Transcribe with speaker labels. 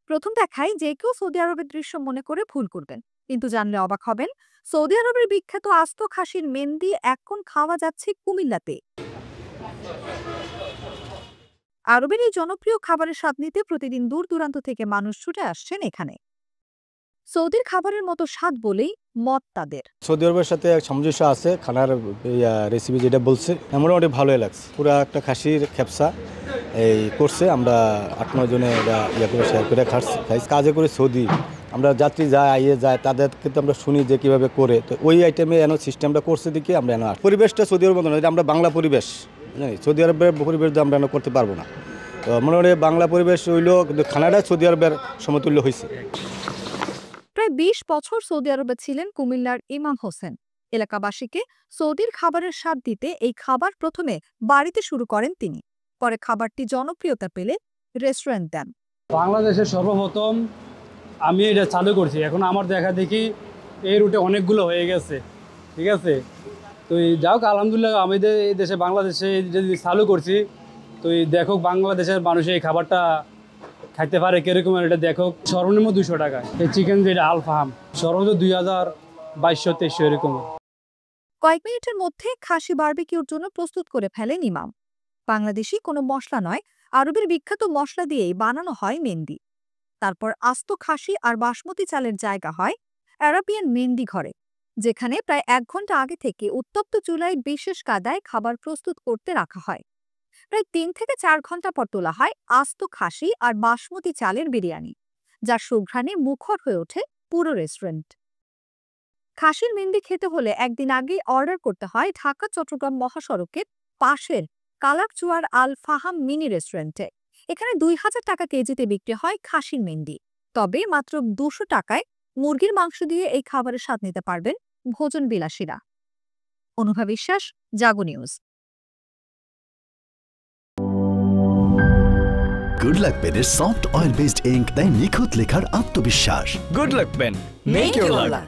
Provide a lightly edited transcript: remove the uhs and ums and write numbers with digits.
Speaker 1: প্রথম দেখায় যে কেউ সৌদি আরবের দৃশ্য মনে করে ভুল করবেন, কিন্তু জানলে অবাক হবেন সৌদি আরবের বিখ্যাত আস্ত খাসির মেহেন্দি এখন খাওয়া যাচ্ছে কুমিল্লাতে। আরবের এই জনপ্রিয় খাবারের স্বাদ নিতে প্রতিদিন দূর দূরান্ত থেকে মানুষ ছুটে আসছেন এখানে। সৌদির খাবারের মতো স্বাদ বলেই মত তাদের।
Speaker 2: সৌদি আরবের সাথে সামঞ্জস্য আছে, খানার রেসিপি যেটা বলছে মোটামুটি ভালোই লাগছে। পুরো একটা খাসির খেপসা এই করছে, আমরা 8-9 জনে এটা করে শেয়ার করে খাই। কাজে করে সৌদি আমরা যাত্রী যায় আইয়ে যায়, তাদের কিন্তু আমরা শুনি যে কীভাবে করে, তো ওই আইটেমে এনে সিস্টেমটা করছে দিকে আমরা এনে পরিবেশটা সৌদি আরবের মতো নয়, আমরা বাংলা পরিবেশ জানি, সৌদি আরবের পরিবেশ আমরা করতে পারবো না। তো মোটামুটি বাংলা পরিবেশ হইলেও কিন্তু খানাটা সৌদি আরবের সমতুল্য হয়েছে।
Speaker 1: প্রায় 20 বছর সৌদি আরবে ছিলেন কুমিল্লার ইমাম হোসেন। এলাকাবাসীকে সৌদির খাবারের স্বাদ দিতে এই খাবার প্রথমে বাড়িতে শুরু করেন তিনি। পরে খাবারটি জনপ্রিয়তা পেলে রেস্টুরেন্ট দেন।
Speaker 3: বাংলাদেশের সর্বপ্রথম আমি এটা চালু করছি, এখন আমার দেখা দেখি এই রুটে অনেকগুলো হয়ে গেছে, ঠিক আছে। তো যাই হোক আলহামদুলিল্লাহ, আমি এই দেশে বাংলাদেশে যদি চালু করছি, তো দেখো বাংলাদেশের মানুষ এই খাবারটা খাইতে পারে কিরকম, এটা দেখো। সর্বনিম্ন 200 টাকা এই চিকেন, যেটা আল ফাহাম সর্বোচ্চ 2200-2300 এরকম।
Speaker 1: কয়েক মিনিটের মধ্যে খাসি বারবিকিউর জন্য প্রস্তুত করে ফেলেন ইমাম। বাংলাদেশি কোনো মশলা নয়, আরবের বিখ্যাত মশলা দিয়েই বানানো হয় মেহেন্দি। তারপর আস্ত খাসি আর বাসমতি চালের জায়গা হয় আরাবিয়ান মেহেন্দি ঘরে, যেখানে প্রায় 1 ঘন্টা আগে থেকে উত্তপ্ত চুলায় বিশেষ কায়দায় খাবার প্রস্তুত করতে রাখা হয়। প্রায় 3 থেকে 4 ঘন্টা পর তোলা হয় আস্ত খাসি আর বাসমতি চালের বিরিয়ানি, যার সুঘ্রাণে মুখর হয়ে ওঠে পুরো রেস্টুরেন্ট। খাসির মেহেন্দি খেতে হলে একদিন আগেই অর্ডার করতে হয় ঢাকা চট্টগ্রাম মহাসড়কের পাশের কালাকচুয়ার আল ফাহাম মিনি রেস্টুরেন্টে। এখানে 2000 টাকা কেজিতে বিক্রি হয় খাসির মেহেন্দি। তবে মাত্র 200 টাকায় মুরগির মাংস দিয়ে এই খাবারের স্বাদ নিতে পারবেন ভোজন বিলাসীরা। অনুভা বিশ্বাস, জাগো নিউজ।
Speaker 4: গুড লাক পেনের সফট অয়েল বেসড ইঙ্ক দেয় নিখুঁত লেখার আত্মবিশ্বাস।
Speaker 5: Good luck pen, make your lakh.